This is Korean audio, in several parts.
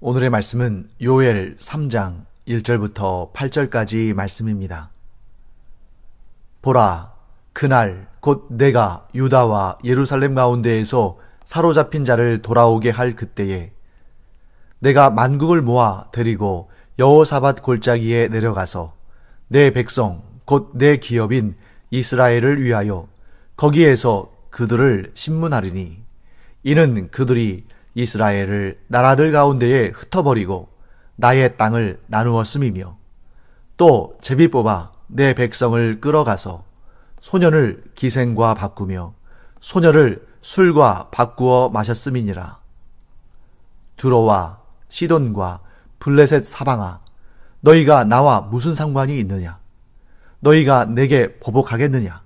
오늘의 말씀은 요엘 3장 1절부터 8절까지 말씀입니다. 보라, 그날 곧 내가 유다와 예루살렘 가운데에서 사로잡힌 자를 돌아오게 할 그때에 내가 만국을 모아 데리고 여호사밧 골짜기에 내려가서 내 백성 곧 내 기업인 이스라엘을 위하여 거기에서 그들을 심문하리니 이는 그들이 이스라엘을 나라들 가운데에 흩어버리고 나의 땅을 나누었음이며 또 제비 뽑아 내 백성을 끌어가서 소년을 기생과 바꾸며 소녀를 술과 바꾸어 마셨음이니라. 두로와 시돈과 블레셋 사방아, 너희가 나와 무슨 상관이 있느냐? 너희가 내게 보복하겠느냐?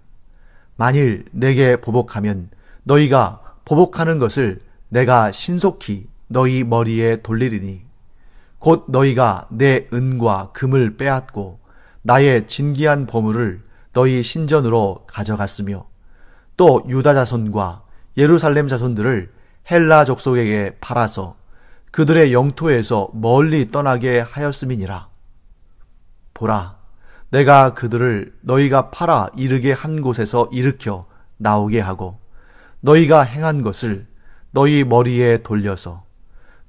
만일 내게 보복하면 너희가 보복하는 것을 내가 신속히 너희 머리에 돌리리니 곧 너희가 내 은과 금을 빼앗고 나의 진귀한 보물을 너희 신전으로 가져갔으며 또 유다 자손과 예루살렘 자손들을 헬라 족속에게 팔아서 그들의 영토에서 멀리 떠나게 하였음이니라. 보라, 내가 그들을 너희가 팔아 이르게 한 곳에서 일으켜 나오게 하고 너희가 행한 것을 너희 머리에 돌려서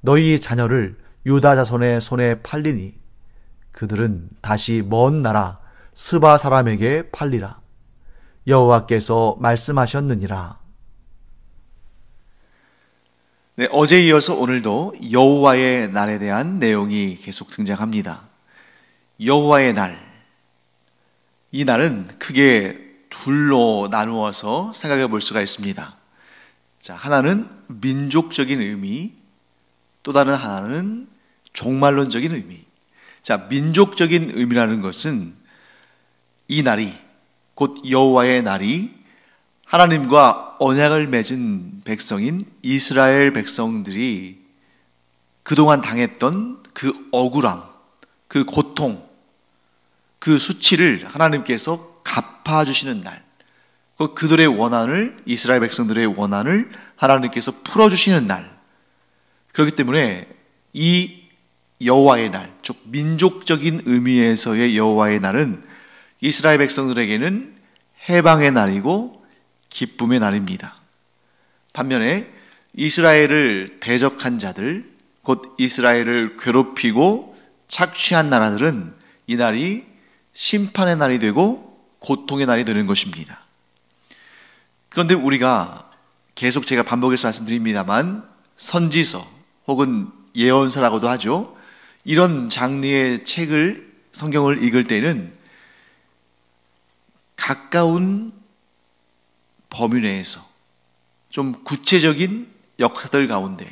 너희 자녀를 유다 자손의 손에 팔리니 그들은 다시 먼 나라 스바 사람에게 팔리라. 여호와께서 말씀하셨느니라. 네, 어제에 이어서 오늘도 여호와의 날에 대한 내용이 계속 등장합니다. 여호와의 날, 이 날은 크게 둘로 나누어서 생각해 볼 수가 있습니다. 자, 하나는 민족적인 의미, 또 다른 하나는 종말론적인 의미. 자, 민족적인 의미라는 것은 이 날이, 곧 여호와의 날이 하나님과 언약을 맺은 백성인 이스라엘 백성들이 그동안 당했던 그 억울함, 그 고통, 그 수치를 하나님께서 갚아주시는 날, 그들의 원한을, 이스라엘 백성들의 원한을 하나님께서 풀어주시는 날. 그렇기 때문에 이 여호와의 날, 즉 민족적인 의미에서의 여호와의 날은 이스라엘 백성들에게는 해방의 날이고 기쁨의 날입니다. 반면에 이스라엘을 대적한 자들, 곧 이스라엘을 괴롭히고 착취한 나라들은 이 날이 심판의 날이 되고 고통의 날이 되는 것입니다. 그런데 우리가 계속 제가 반복해서 말씀드립니다만 선지서 혹은 예언서라고도 하죠. 이런 장르의 책을, 성경을 읽을 때는 가까운 범위 내에서 좀 구체적인 역사들 가운데,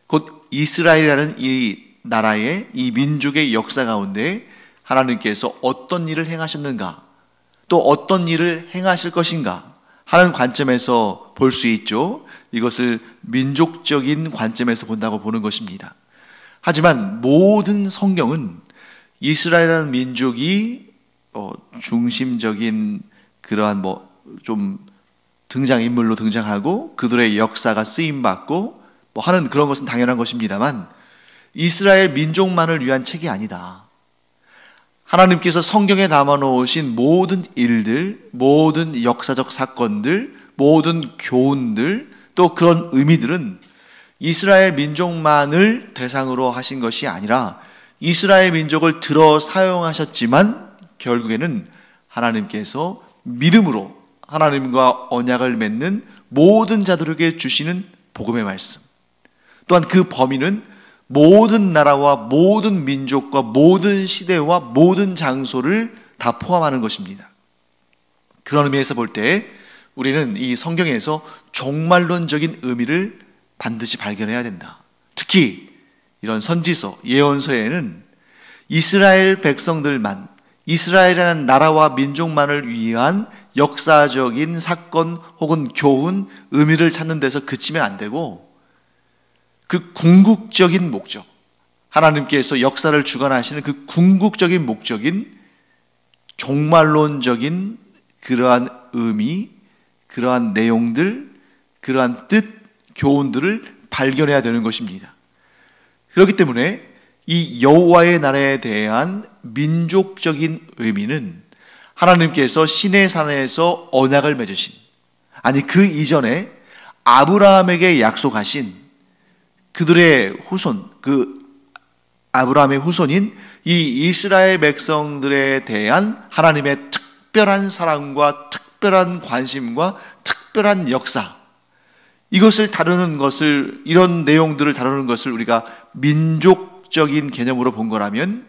곧 이스라엘이라는 이 나라의, 이 민족의 역사 가운데 하나님께서 어떤 일을 행하셨는가, 또 어떤 일을 행하실 것인가 하는 관점에서 볼 수 있죠. 이것을 민족적인 관점에서 본다고 보는 것입니다. 하지만 모든 성경은 이스라엘이라는 민족이 중심적인 그러한 좀 등장인물로 등장하고 그들의 역사가 쓰임받고 하는 그런 것은 당연한 것입니다만 이스라엘 민족만을 위한 책이 아니다. 하나님께서 성경에 담아놓으신 모든 일들, 모든 역사적 사건들, 모든 교훈들, 또 그런 의미들은 이스라엘 민족만을 대상으로 하신 것이 아니라 이스라엘 민족을 들어 사용하셨지만 결국에는 하나님께서 믿음으로 하나님과 언약을 맺는 모든 자들에게 주시는 복음의 말씀, 또한 그 범위는 모든 나라와 모든 민족과 모든 시대와 모든 장소를 다 포함하는 것입니다. 그런 의미에서 볼 때 우리는 이 성경에서 종말론적인 의미를 반드시 발견해야 된다. 특히 이런 선지서, 예언서에는 이스라엘 백성들만, 이스라엘이라는 나라와 민족만을 위한 역사적인 사건 혹은 교훈, 의미를 찾는 데서 그치면 안 되고 그 궁극적인 목적, 하나님께서 역사를 주관하시는 그 궁극적인 목적인 종말론적인 그러한 의미, 그러한 내용들, 그러한 뜻, 교훈들을 발견해야 되는 것입니다. 그렇기 때문에 이 여호와의 날에 대한 민족적인 의미는 하나님께서 시내산에서 언약을 맺으신, 아니 그 이전에 아브라함에게 약속하신 그들의 후손, 그 아브라함의 후손인 이 이스라엘 백성들에 대한 하나님의 특별한 사랑과 특별한 관심과 특별한 역사, 이것을 다루는 것을, 이런 내용들을 다루는 것을 우리가 민족적인 개념으로 본 거라면,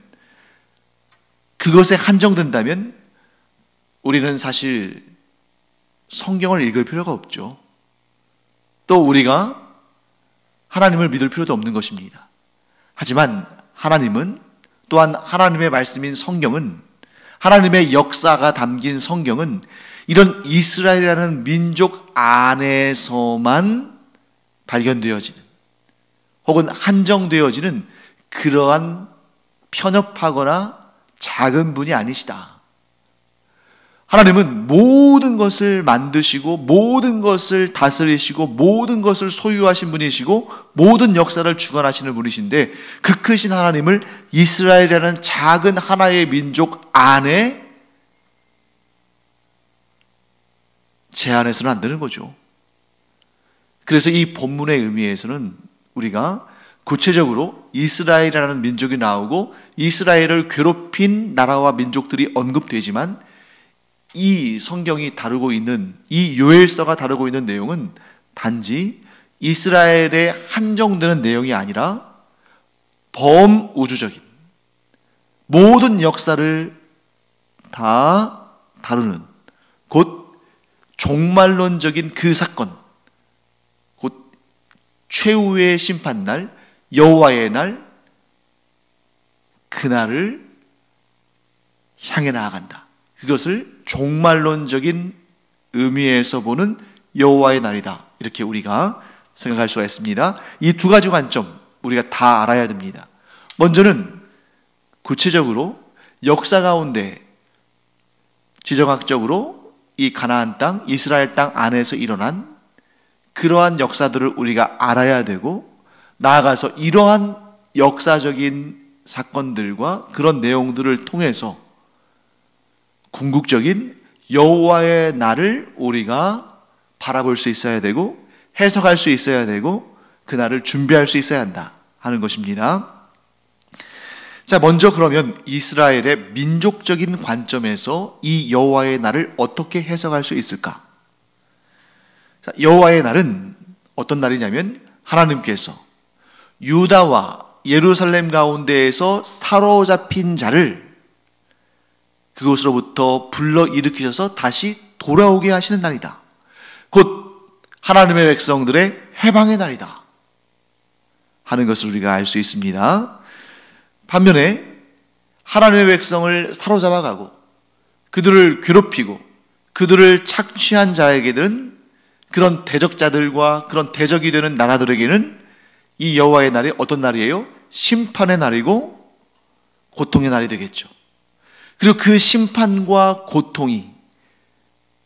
그것에 한정된다면 우리는 사실 성경을 읽을 필요가 없죠. 또 우리가 하나님을 믿을 필요도 없는 것입니다. 하지만 하나님은, 또한 하나님의 말씀인 성경은, 하나님의 역사가 담긴 성경은 이런 이스라엘이라는 민족 안에서만 발견되어지는, 혹은 한정되어지는 그러한 편협하거나 작은 분이 아니시다. 하나님은 모든 것을 만드시고 모든 것을 다스리시고 모든 것을 소유하신 분이시고 모든 역사를 주관하시는 분이신데, 그 크신 하나님을 이스라엘이라는 작은 하나의 민족 안에 제한해서는 안 되는 거죠. 그래서 이 본문의 의미에서는 우리가 구체적으로 이스라엘이라는 민족이 나오고 이스라엘을 괴롭힌 나라와 민족들이 언급되지만, 이 성경이 다루고 있는, 이 요엘서가 다루고 있는 내용은 단지 이스라엘에 한정되는 내용이 아니라 범우주적인 모든 역사를 다 다루는, 곧 종말론적인 그 사건, 곧 최후의 심판날, 여호와의 날, 그날을 향해 나아간다. 그것을 종말론적인 의미에서 보는 여호와의 날이다, 이렇게 우리가 생각할 수가 있습니다. 이 두 가지 관점 우리가 다 알아야 됩니다. 먼저는 구체적으로 역사 가운데 지정학적으로 이 가나안 땅, 이스라엘 땅 안에서 일어난 그러한 역사들을 우리가 알아야 되고, 나아가서 이러한 역사적인 사건들과 그런 내용들을 통해서 궁극적인 여호와의 날을 우리가 바라볼 수 있어야 되고 해석할 수 있어야 되고 그 날을 준비할 수 있어야 한다 하는 것입니다. 자, 먼저 그러면 이스라엘의 민족적인 관점에서 이 여호와의 날을 어떻게 해석할 수 있을까? 자, 여호와의 날은 어떤 날이냐면, 하나님께서 유다와 예루살렘 가운데에서 사로잡힌 자를 그곳으로부터 불러일으키셔서 다시 돌아오게 하시는 날이다. 곧 하나님의 백성들의 해방의 날이다 하는 것을 우리가 알 수 있습니다. 반면에 하나님의 백성을 사로잡아가고 그들을 괴롭히고 그들을 착취한 자에게는, 그런 대적자들과 그런 대적이 되는 나라들에게는 이 여호와의 날이 어떤 날이에요? 심판의 날이고 고통의 날이 되겠죠. 그리고 그 심판과 고통이,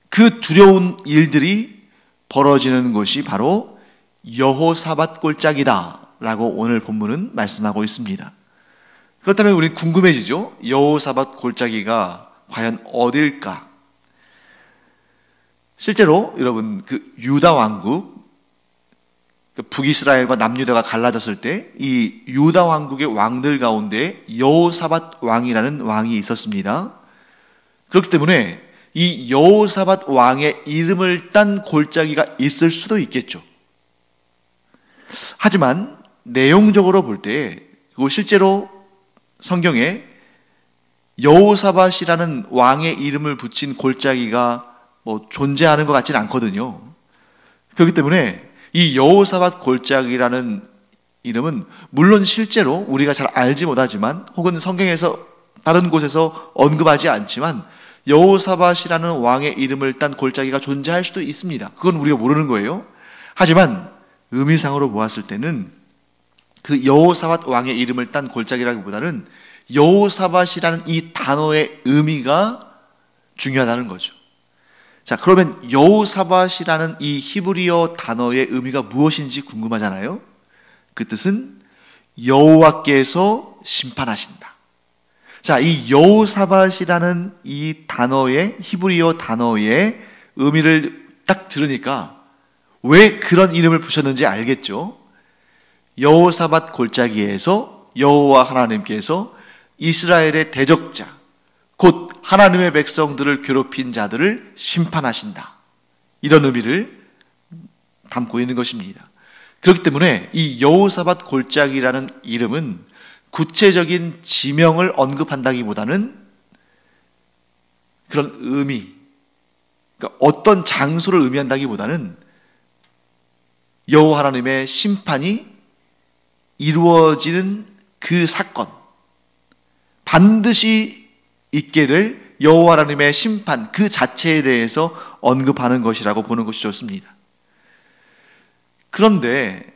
그 두려운 일들이 벌어지는 곳이 바로 여호사밧 골짜기다 라고 오늘 본문은 말씀하고 있습니다. 그렇다면 우리는 궁금해지죠. 여호사밧 골짜기가 과연 어딜까? 실제로 여러분, 그 유다 왕국, 북이스라엘과 남유다가 갈라졌을 때 이 유다 왕국의 왕들 가운데 여호사밧 왕이라는 왕이 있었습니다. 그렇기 때문에 이 여호사밧 왕의 이름을 딴 골짜기가 있을 수도 있겠죠. 하지만 내용적으로 볼 때 실제로 성경에 여호사밧이라는 왕의 이름을 붙인 골짜기가 존재하는 것 같지는 않거든요. 그렇기 때문에 이 여호사밧 골짜기라는 이름은 물론 실제로 우리가 잘 알지 못하지만, 혹은 성경에서 다른 곳에서 언급하지 않지만, 여호사밧이라는 왕의 이름을 딴 골짜기가 존재할 수도 있습니다. 그건 우리가 모르는 거예요. 하지만 의미상으로 보았을 때는 그 여호사밧 왕의 이름을 딴 골짜기라기보다는 여호사밧이라는 이 단어의 의미가 중요하다는 거죠. 자, 그러면 여호사밧이라는 이 히브리어 단어의 의미가 무엇인지 궁금하잖아요. 그 뜻은 여호와께서 심판하신다. 자, 이 여호사밧이라는 이 단어의, 히브리어 단어의 의미를 딱 들으니까 왜 그런 이름을 붙였는지 알겠죠? 여호사밧 골짜기에서 여호와 하나님께서 이스라엘의 대적자, 곧 하나님의 백성들을 괴롭힌 자들을 심판하신다. 이런 의미를 담고 있는 것입니다. 그렇기 때문에 이 여호사밧 골짜기라는 이름은 구체적인 지명을 언급한다기보다는 그런 의미, 그러니까 어떤 장소를 의미한다기보다는 여호와 하나님의 심판이 이루어지는 그 사건, 반드시 있게 될 여호와 하나님의 심판 그 자체에 대해서 언급하는 것이라고 보는 것이 좋습니다. 그런데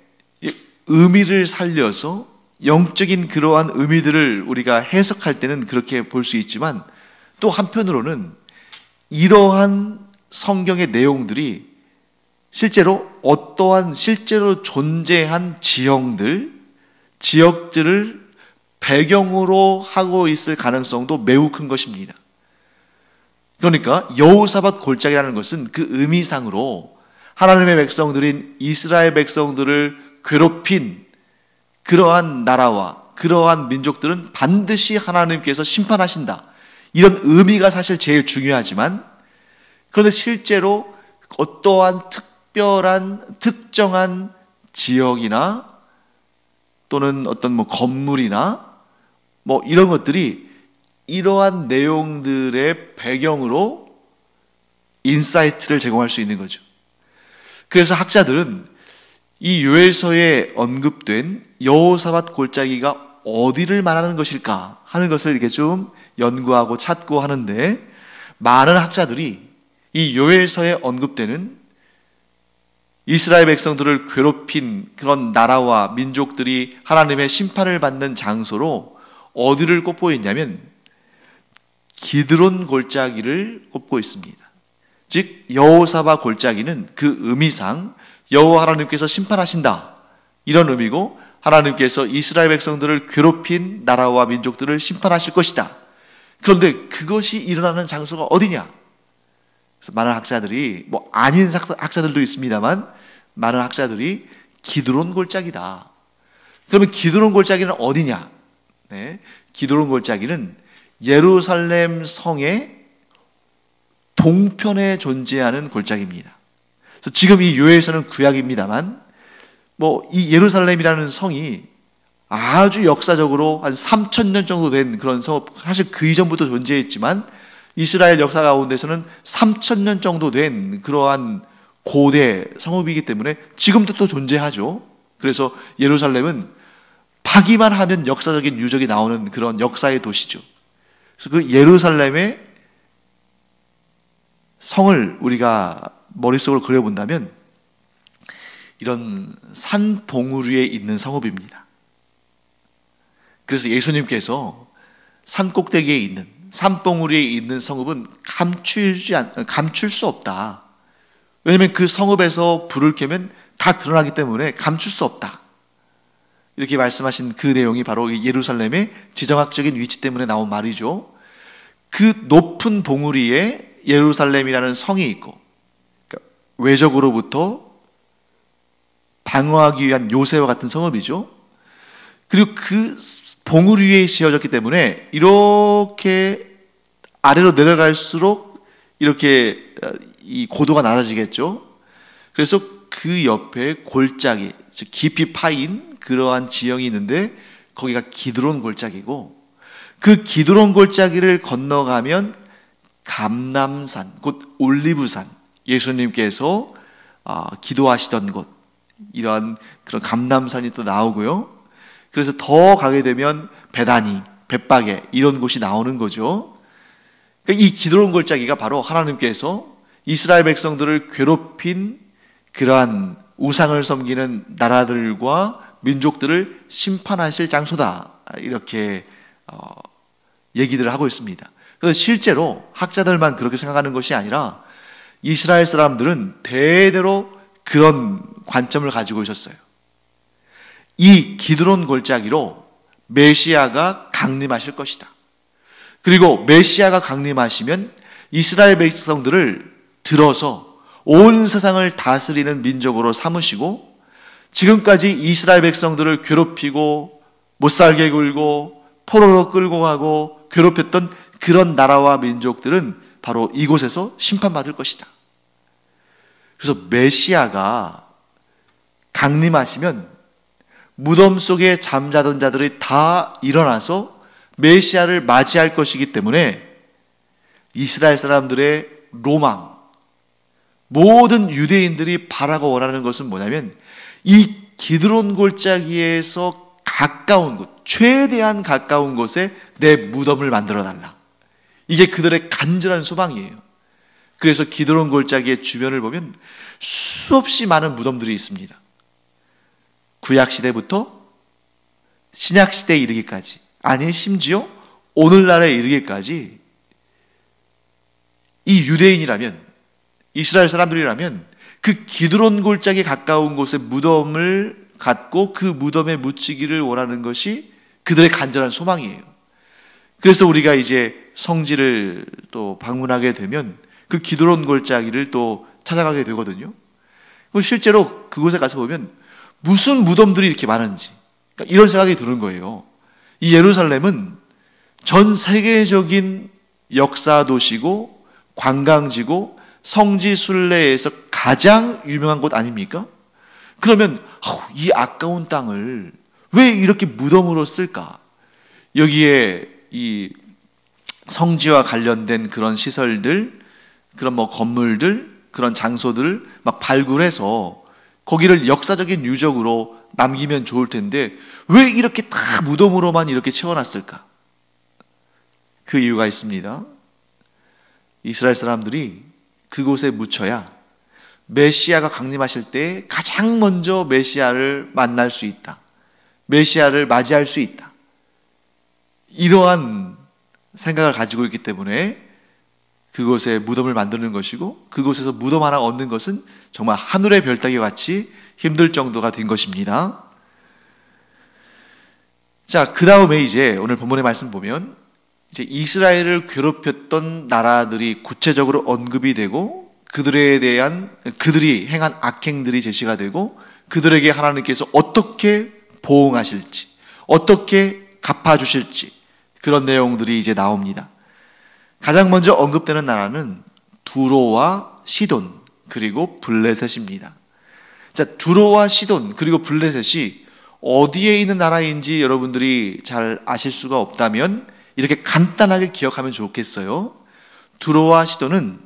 의미를 살려서 영적인 그러한 의미들을 우리가 해석할 때는 그렇게 볼 수 있지만, 또 한편으로는 이러한 성경의 내용들이 실제로 어떠한 실제로 존재한 지역들을 배경으로 하고 있을 가능성도 매우 큰 것입니다. 그러니까 여호사밧 골짜기라는 것은 그 의미상으로 하나님의 백성들인 이스라엘 백성들을 괴롭힌 그러한 나라와 그러한 민족들은 반드시 하나님께서 심판하신다. 이런 의미가 사실 제일 중요하지만, 그런데 실제로 어떠한 특정한 지역이나 또는 어떤 건물이나 이런 것들이 이러한 내용들의 배경으로 인사이트를 제공할 수 있는 거죠. 그래서 학자들은 이 요엘서에 언급된 여호사밧 골짜기가 어디를 말하는 것일까 하는 것을 이렇게 좀 연구하고 찾고 하는데, 많은 학자들이 이 요엘서에 언급되는 이스라엘 백성들을 괴롭힌 그런 나라와 민족들이 하나님의 심판을 받는 장소로 어디를 꼽고 있냐면 기드론 골짜기를 꼽고 있습니다. 즉 여호사밧 골짜기는 그 의미상 여호와 하나님께서 심판하신다, 이런 의미고, 하나님께서 이스라엘 백성들을 괴롭힌 나라와 민족들을 심판하실 것이다. 그런데 그것이 일어나는 장소가 어디냐? 그래서 많은 학자들이, 아닌 학자들도 있습니다만, 많은 학자들이 기드론 골짜기다. 그러면 기드론 골짜기는 어디냐? 네, 기드론 골짜기는 예루살렘 성의 동편에 존재하는 골짜기입니다. 그래서 지금 이 요엘서는 구약입니다만, 이 예루살렘이라는 성이 아주 역사적으로 한 3,000년 정도 된 그런 성, 사실 그 이전부터 존재했지만 이스라엘 역사 가운데서는 3,000년 정도 된 그러한 고대 성읍이기 때문에 지금도 또 존재하죠. 그래서 예루살렘은 파기만 하면 역사적인 유적이 나오는 그런 역사의 도시죠. 그래서 그 예루살렘의 성을 우리가 머릿속으로 그려본다면 이런 산 봉우리에 있는 성읍입니다. 그래서 예수님께서 산 꼭대기에 있는, 산 봉우리에 있는 성읍은 감출 수 없다. 왜냐하면 그 성읍에서 불을 켜면 다 드러나기 때문에 감출 수 없다. 이렇게 말씀하신 그 내용이 바로 예루살렘의 지정학적인 위치 때문에 나온 말이죠. 그 높은 봉우리에 예루살렘이라는 성이 있고, 그러니까 외적으로부터 방어하기 위한 요새와 같은 성읍이죠. 그리고 그 봉우리 위에 지어졌기 때문에 이렇게 아래로 내려갈수록 이렇게 이 고도가 낮아지겠죠. 그래서 그 옆에 골짜기, 즉 깊이 파인 그러한 지형이 있는데 거기가 기드론 골짜기고, 그 기드론 골짜기를 건너가면 감람산, 곧 올리브산, 예수님께서 기도하시던 곳, 이러한 그런 감람산이 또 나오고요. 그래서 더 가게 되면 베다니, 벳바게 이런 곳이 나오는 거죠. 그러니까 이 기드론 골짜기가 바로 하나님께서 이스라엘 백성들을 괴롭힌 그러한 우상을 섬기는 나라들과 민족들을 심판하실 장소다, 이렇게 얘기들을 하고 있습니다. 그래서 실제로 학자들만 그렇게 생각하는 것이 아니라 이스라엘 사람들은 대대로 그런 관점을 가지고 있었어요. 이 기드론 골짜기로 메시아가 강림하실 것이다. 그리고 메시아가 강림하시면 이스라엘 백성들을 들어서 온 세상을 다스리는 민족으로 삼으시고, 지금까지 이스라엘 백성들을 괴롭히고 못살게 굴고 포로로 끌고 가고 괴롭혔던 그런 나라와 민족들은 바로 이곳에서 심판받을 것이다. 그래서 메시아가 강림하시면 무덤 속에 잠자던 자들이 다 일어나서 메시아를 맞이할 것이기 때문에 이스라엘 사람들의 로망, 모든 유대인들이 바라고 원하는 것은 뭐냐면 이 기드론 골짜기에서 가까운 곳, 최대한 가까운 곳에 내 무덤을 만들어 달라. 이게 그들의 간절한 소망이에요. 그래서 기드론 골짜기의 주변을 보면 수없이 많은 무덤들이 있습니다. 구약시대부터 신약시대에 이르기까지, 아니 심지어 오늘날에 이르기까지 이 유대인이라면, 이스라엘 사람들이라면 그 기드론 골짜기에 가까운 곳에 무덤을 갖고 그 무덤에 묻히기를 원하는 것이 그들의 간절한 소망이에요. 그래서 우리가 이제 성지를 또 방문하게 되면 그 기드론 골짜기를 또 찾아가게 되거든요. 실제로 그곳에 가서 보면 무슨 무덤들이 이렇게 많은지, 그러니까 이런 생각이 드는 거예요. 이 예루살렘은 전 세계적인 역사 도시고 관광지고 성지 순례에서 가장 유명한 곳 아닙니까? 그러면 이 아까운 땅을 왜 이렇게 무덤으로 쓸까? 여기에 이 성지와 관련된 그런 시설들, 그런 뭐 건물들, 그런 장소들을 막 발굴해서 거기를 역사적인 유적으로 남기면 좋을 텐데 왜 이렇게 다 무덤으로만 이렇게 채워놨을까? 그 이유가 있습니다. 이스라엘 사람들이 그곳에 묻혀야 메시아가 강림하실 때 가장 먼저 메시아를 만날 수 있다. 메시아를 맞이할 수 있다. 이러한 생각을 가지고 있기 때문에 그곳에 무덤을 만드는 것이고, 그곳에서 무덤 하나 얻는 것은 정말 하늘의 별 따기 같이 힘들 정도가 된 것입니다. 자, 그 다음에 이제 오늘 본문의 말씀 보면 이제 이스라엘을 괴롭혔던 나라들이 구체적으로 언급이 되고, 그들이 행한 악행들이 제시가 되고, 그들에게 하나님께서 어떻게 보응하실지, 어떻게 갚아주실지, 그런 내용들이 이제 나옵니다. 가장 먼저 언급되는 나라는 두로와 시돈, 그리고 블레셋입니다. 자, 두로와 시돈, 그리고 블레셋이 어디에 있는 나라인지 여러분들이 잘 아실 수가 없다면 이렇게 간단하게 기억하면 좋겠어요. 두로와 시돈은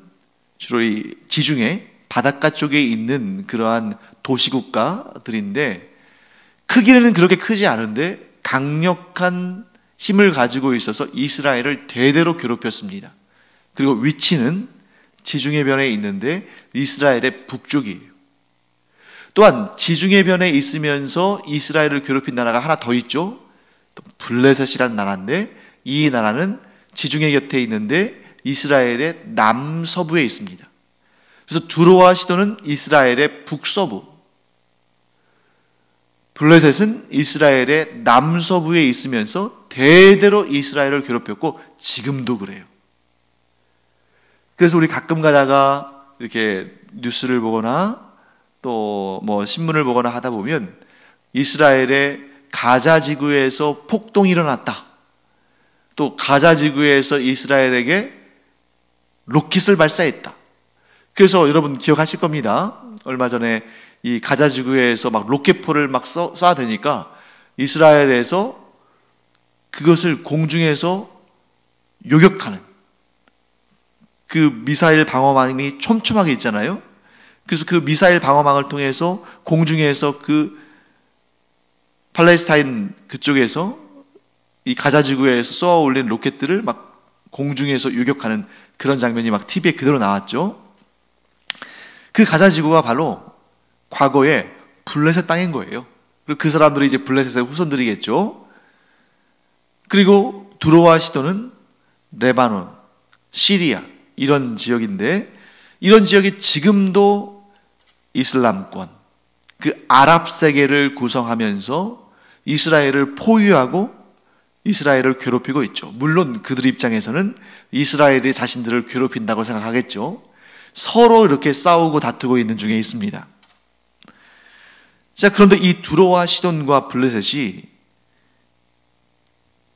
주로 이 지중해 바닷가 쪽에 있는 그러한 도시국가들인데, 크기는 그렇게 크지 않은데 강력한 힘을 가지고 있어서 이스라엘을 대대로 괴롭혔습니다. 그리고 위치는 지중해변에 있는데 이스라엘의 북쪽이에요. 또한 지중해변에 있으면서 이스라엘을 괴롭힌 나라가 하나 더 있죠. 블레셋이라는 나라인데, 이 나라는 지중해 곁에 있는데 이스라엘의 남서부에 있습니다. 그래서 두로와 시돈은 이스라엘의 북서부, 블레셋은 이스라엘의 남서부에 있으면서 대대로 이스라엘을 괴롭혔고 지금도 그래요. 그래서 우리 가끔 가다가 이렇게 뉴스를 보거나 또 뭐 신문을 보거나 하다 보면 이스라엘의 가자 지구에서 폭동이 일어났다, 또 가자 지구에서 이스라엘에게 로켓을 발사했다. 그래서 여러분 기억하실 겁니다. 얼마 전에 이 가자 지구에서 막 로켓포를 막 쏴대니까 이스라엘에서 그것을 공중에서 요격하는 그 미사일 방어망이 촘촘하게 있잖아요. 그래서 그 미사일 방어망을 통해서 공중에서 그 팔레스타인 그쪽에서 이 가자 지구에서 쏘아 올린 로켓들을 막 공중에서 요격하는 그런 장면이 막 TV에 그대로 나왔죠. 그 가자 지구가 바로 과거에 블레셋 땅인 거예요. 그리고 그 사람들이 이제 블레셋의 후손들이겠죠. 그리고 두로와 시돈은 레바논, 시리아 이런 지역인데, 이런 지역이 지금도 이슬람권, 그 아랍 세계를 구성하면서 이스라엘을 포위하고 이스라엘을 괴롭히고 있죠. 물론 그들 입장에서는 이스라엘이 자신들을 괴롭힌다고 생각하겠죠. 서로 이렇게 싸우고 다투고 있는 중에 있습니다. 자, 그런데 이 두로와 시돈과 블레셋이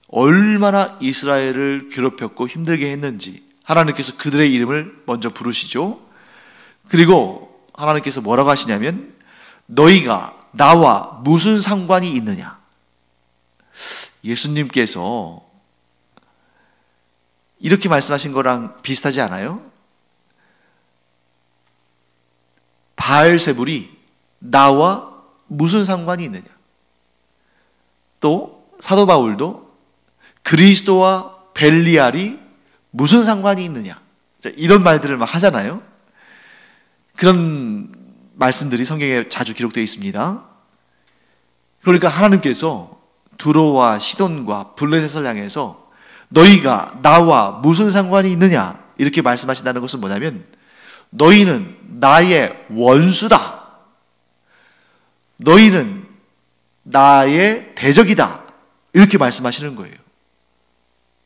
얼마나 이스라엘을 괴롭혔고 힘들게 했는지 하나님께서 그들의 이름을 먼저 부르시죠. 그리고 하나님께서 뭐라고 하시냐면 너희가 나와 무슨 상관이 있느냐. 예수님께서 이렇게 말씀하신 거랑 비슷하지 않아요? 바알세불이 나와 무슨 상관이 있느냐. 또 사도 바울도 그리스도와 벨리알이 무슨 상관이 있느냐. 이런 말들을 막 하잖아요. 그런 말씀들이 성경에 자주 기록되어 있습니다. 그러니까 하나님께서 두로와 시돈과 블레셋을 향해서 너희가 나와 무슨 상관이 있느냐 이렇게 말씀하신다는 것은 뭐냐면 너희는 나의 원수다. 너희는 나의 대적이다. 이렇게 말씀하시는 거예요.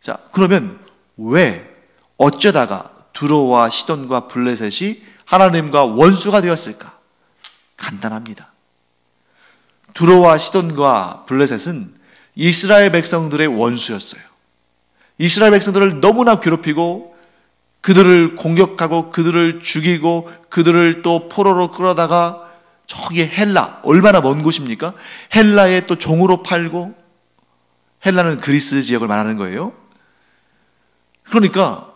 자, 그러면 왜 어쩌다가 두로와 시돈과 블레셋이 하나님과 원수가 되었을까? 간단합니다. 두로와 시돈과 블레셋은 이스라엘 백성들의 원수였어요. 이스라엘 백성들을 너무나 괴롭히고 그들을 공격하고 그들을 죽이고 그들을 또 포로로 끌어다가 저기 헬라, 얼마나 먼 곳입니까? 헬라에 또 종으로 팔고, 헬라는 그리스 지역을 말하는 거예요. 그러니까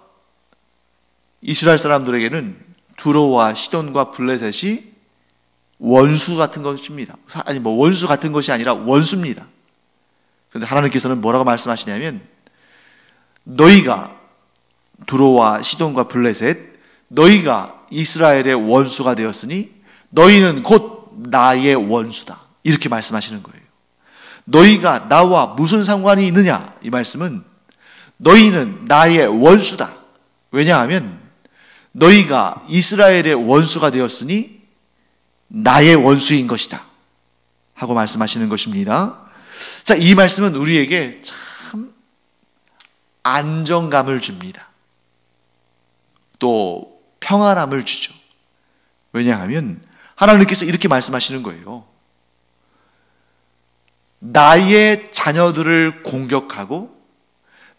이스라엘 사람들에게는 두로와 시돈과 블레셋이 원수 같은 것입니다. 아니 원수 같은 것이 아니라 원수입니다. 그런데 하나님께서는 뭐라고 말씀하시냐면 너희가 두로와 시돈과 블레셋 너희가 이스라엘의 원수가 되었으니 너희는 곧 나의 원수다. 이렇게 말씀하시는 거예요. 너희가 나와 무슨 상관이 있느냐? 이 말씀은 너희는 나의 원수다. 왜냐하면 너희가 이스라엘의 원수가 되었으니 나의 원수인 것이다. 하고 말씀하시는 것입니다. 자, 이 말씀은 우리에게 참 안정감을 줍니다. 또 평안함을 주죠. 왜냐하면 하나님께서 이렇게 말씀하시는 거예요. 나의 자녀들을 공격하고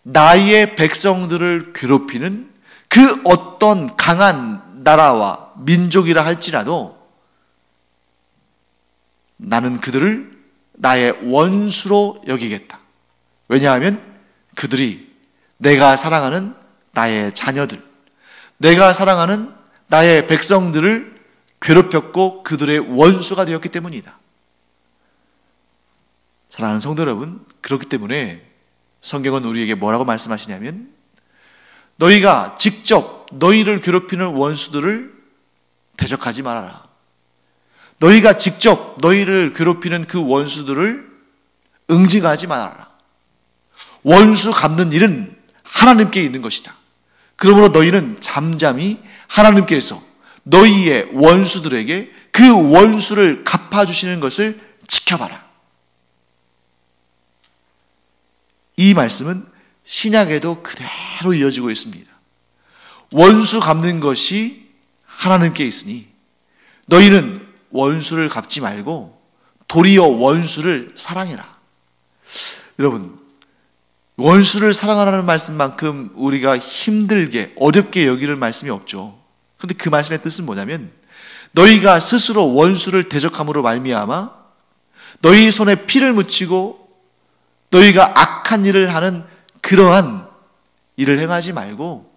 나의 백성들을 괴롭히는 그 어떤 강한 나라와 민족이라 할지라도 나는 그들을 나의 원수로 여기겠다. 왜냐하면 그들이 내가 사랑하는 나의 자녀들, 내가 사랑하는 나의 백성들을 괴롭혔고 그들의 원수가 되었기 때문이다. 사랑하는 성도 여러분, 그렇기 때문에 성경은 우리에게 뭐라고 말씀하시냐면 너희가 직접 너희를 괴롭히는 원수들을 대적하지 말아라. 너희가 직접 너희를 괴롭히는 그 원수들을 응징하지 말아라. 원수 갚는 일은 하나님께 있는 것이다. 그러므로 너희는 잠잠히 하나님께서 너희의 원수들에게 그 원수를 갚아주시는 것을 지켜봐라. 이 말씀은 신약에도 그대로 이어지고 있습니다. 원수 갚는 것이 하나님께 있으니 너희는 원수를 갚지 말고 도리어 원수를 사랑해라. 여러분, 원수를 사랑하라는 말씀만큼 우리가 힘들게 어렵게 여기는 말씀이 없죠. 그런데 그 말씀의 뜻은 뭐냐면 너희가 스스로 원수를 대적함으로 말미암아 너희 손에 피를 묻히고 너희가 악한 일을 하는 그러한 일을 행하지 말고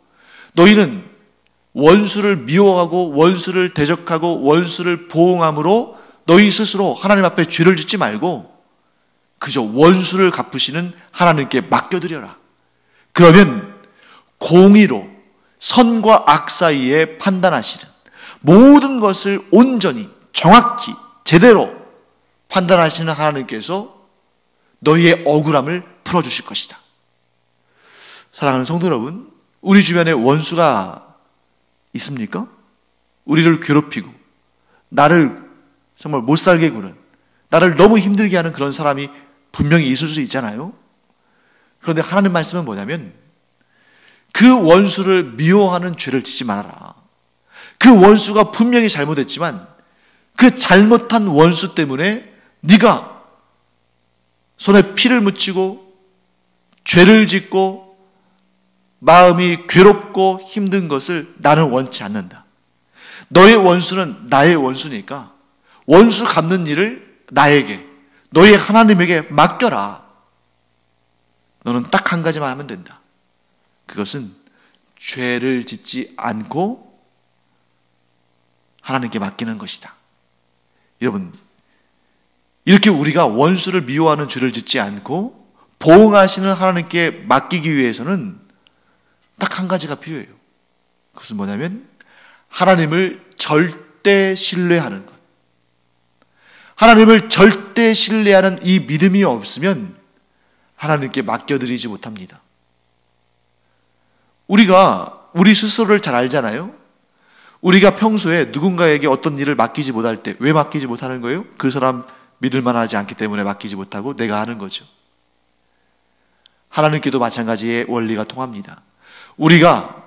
너희는 원수를 미워하고 원수를 대적하고 원수를 보응함으로 너희 스스로 하나님 앞에 죄를 짓지 말고 그저 원수를 갚으시는 하나님께 맡겨드려라. 그러면 공의로 선과 악 사이에 판단하시는 모든 것을 온전히 정확히 제대로 판단하시는 하나님께서 너희의 억울함을 풀어주실 것이다. 사랑하는 성도 여러분, 우리 주변에 원수가 있습니까? 우리를 괴롭히고 나를 정말 못살게 구는, 나를 너무 힘들게 하는 그런 사람이 분명히 있을 수 있잖아요. 그런데 하나님 말씀은 뭐냐면 그 원수를 미워하는 죄를 짓지 말아라. 그 원수가 분명히 잘못했지만 그 잘못한 원수 때문에 네가 손에 피를 묻히고 죄를 짓고 마음이 괴롭고 힘든 것을 나는 원치 않는다. 너의 원수는 나의 원수니까 원수 갚는 일을 나에게, 너의 하나님에게 맡겨라. 너는 딱 한 가지만 하면 된다. 그것은 죄를 짓지 않고 하나님께 맡기는 것이다. 여러분, 이렇게 우리가 원수를 미워하는 죄를 짓지 않고 보응하시는 하나님께 맡기기 위해서는 딱 한 가지가 필요해요. 그것은 뭐냐면 하나님을 절대 신뢰하는 것. 하나님을 절대 신뢰하는 이 믿음이 없으면 하나님께 맡겨드리지 못합니다. 우리가 우리 스스로를 잘 알잖아요. 우리가 평소에 누군가에게 어떤 일을 맡기지 못할 때 왜 맡기지 못하는 거예요? 그 사람 믿을 만하지 않기 때문에 맡기지 못하고 내가 하는 거죠. 하나님께도 마찬가지의 원리가 통합니다. 우리가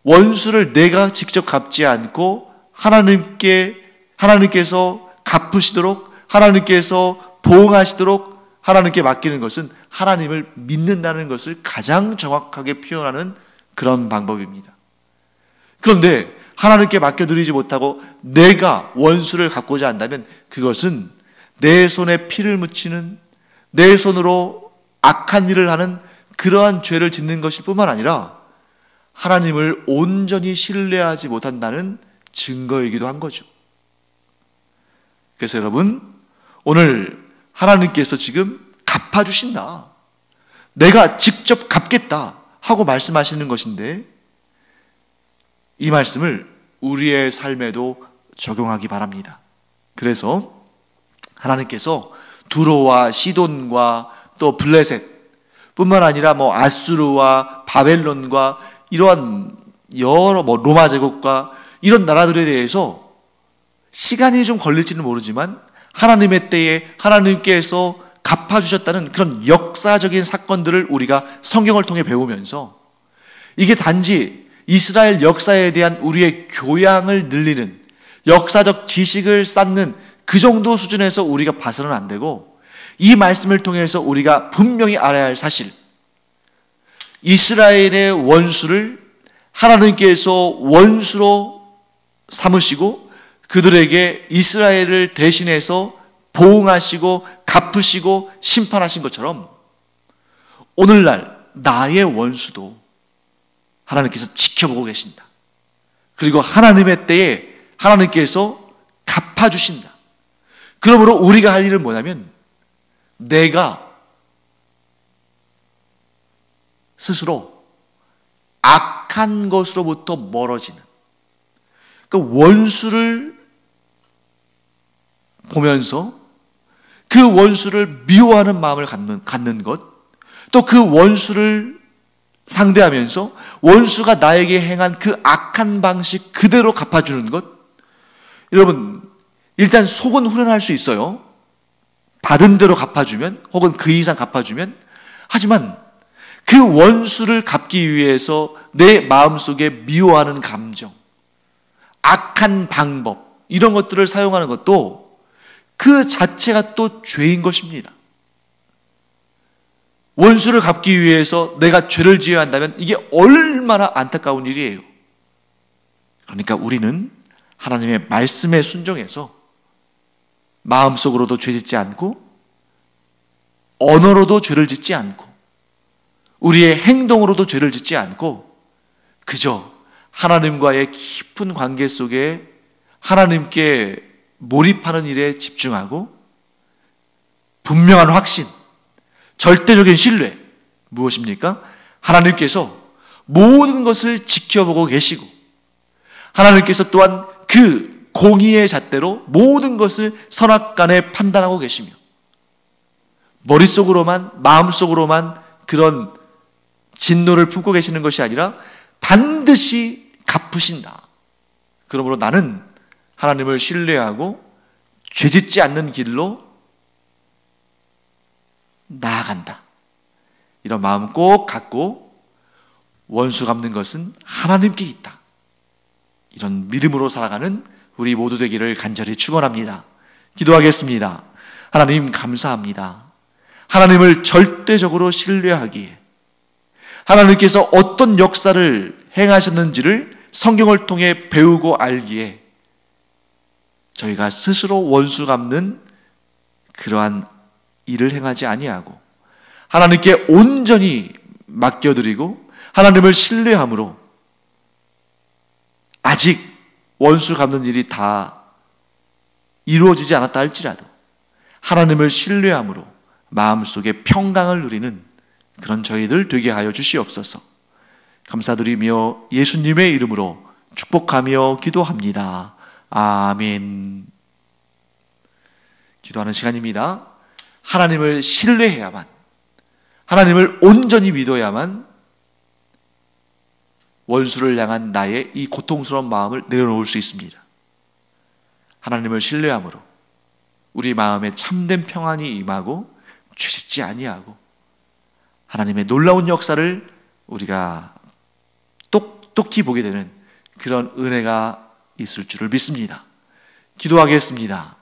원수를 내가 직접 갚지 않고 하나님께서 갚으시도록, 하나님께서 보응하시도록 하나님께 맡기는 것은 하나님을 믿는다는 것을 가장 정확하게 표현하는 그런 방법입니다. 그런데 하나님께 맡겨드리지 못하고 내가 원수를 갚고자 한다면 그것은 내 손에 피를 묻히는, 내 손으로 악한 일을 하는 그러한 죄를 짓는 것일 뿐만 아니라 하나님을 온전히 신뢰하지 못한다는 증거이기도 한 거죠. 그래서 여러분, 오늘 하나님께서 지금 갚아주신다, 내가 직접 갚겠다 하고 말씀하시는 것인데 이 말씀을 우리의 삶에도 적용하기 바랍니다. 그래서 하나님께서 두로와 시돈과 또 블레셋 뿐만 아니라 아수르와 바벨론과 이러한 여러 로마 제국과 이런 나라들에 대해서 시간이 좀 걸릴지는 모르지만 하나님의 때에 하나님께서 갚아주셨다는 그런 역사적인 사건들을 우리가 성경을 통해 배우면서 이게 단지 이스라엘 역사에 대한 우리의 교양을 늘리는, 역사적 지식을 쌓는 그 정도 수준에서 우리가 봐서는 안 되고, 이 말씀을 통해서 우리가 분명히 알아야 할 사실, 이스라엘의 원수를 하나님께서 원수로 삼으시고 그들에게 이스라엘을 대신해서 보응하시고 갚으시고 심판하신 것처럼 오늘날 나의 원수도 하나님께서 지켜보고 계신다. 그리고 하나님의 때에 하나님께서 갚아주신다. 그러므로 우리가 할 일은 뭐냐면 내가 스스로 악한 것으로부터 멀어지는, 그 원수를 보면서 그 원수를 미워하는 마음을 갖는 것, 또 그 원수를 상대하면서 원수가 나에게 행한 그 악한 방식 그대로 갚아주는 것. 여러분, 일단 속은 후련할 수 있어요. 받은 대로 갚아주면, 혹은 그 이상 갚아주면. 하지만 그 원수를 갚기 위해서 내 마음속에 미워하는 감정, 악한 방법, 이런 것들을 사용하는 것도 그 자체가 또 죄인 것입니다. 원수를 갚기 위해서 내가 죄를 지어야 한다면 이게 얼마나 안타까운 일이에요. 그러니까 우리는 하나님의 말씀에 순종해서 마음속으로도 죄 짓지 않고 언어로도 죄를 짓지 않고 우리의 행동으로도 죄를 짓지 않고 그저 하나님과의 깊은 관계 속에 하나님께 몰입하는 일에 집중하고 분명한 확신, 절대적인 신뢰, 무엇입니까? 하나님께서 모든 것을 지켜보고 계시고 하나님께서 또한 그 공의의 잣대로 모든 것을 선악간에 판단하고 계시며 머릿속으로만, 마음속으로만 그런 진노를 품고 계시는 것이 아니라 반드시 갚으신다. 그러므로 나는 하나님을 신뢰하고 죄짓지 않는 길로 나아간다. 이런 마음 꼭 갖고 원수 갚는 것은 하나님께 있다. 이런 믿음으로 살아가는 우리 모두 되기를 간절히 축원합니다. 기도하겠습니다. 하나님 감사합니다. 하나님을 절대적으로 신뢰하기에, 하나님께서 어떤 역사를 행하셨는지를 성경을 통해 배우고 알기에 저희가 스스로 원수 갚는 그러한 일을 행하지 아니하고 하나님께 온전히 맡겨드리고 하나님을 신뢰함으로 아직 원수 갚는 일이 다 이루어지지 않았다 할지라도 하나님을 신뢰함으로 마음속에 평강을 누리는 그런 저희들 되게 하여 주시옵소서. 감사드리며 예수님의 이름으로 축복하며 기도합니다. 아멘. 기도하는 시간입니다. 하나님을 신뢰해야만, 하나님을 온전히 믿어야만 원수를 향한 나의 이 고통스러운 마음을 내려놓을 수 있습니다. 하나님을 신뢰함으로 우리 마음에 참된 평안이 임하고 죄짓지 아니하고 하나님의 놀라운 역사를 우리가 똑똑히 보게 되는 그런 은혜가 있을 줄을 믿습니다. 기도하겠습니다.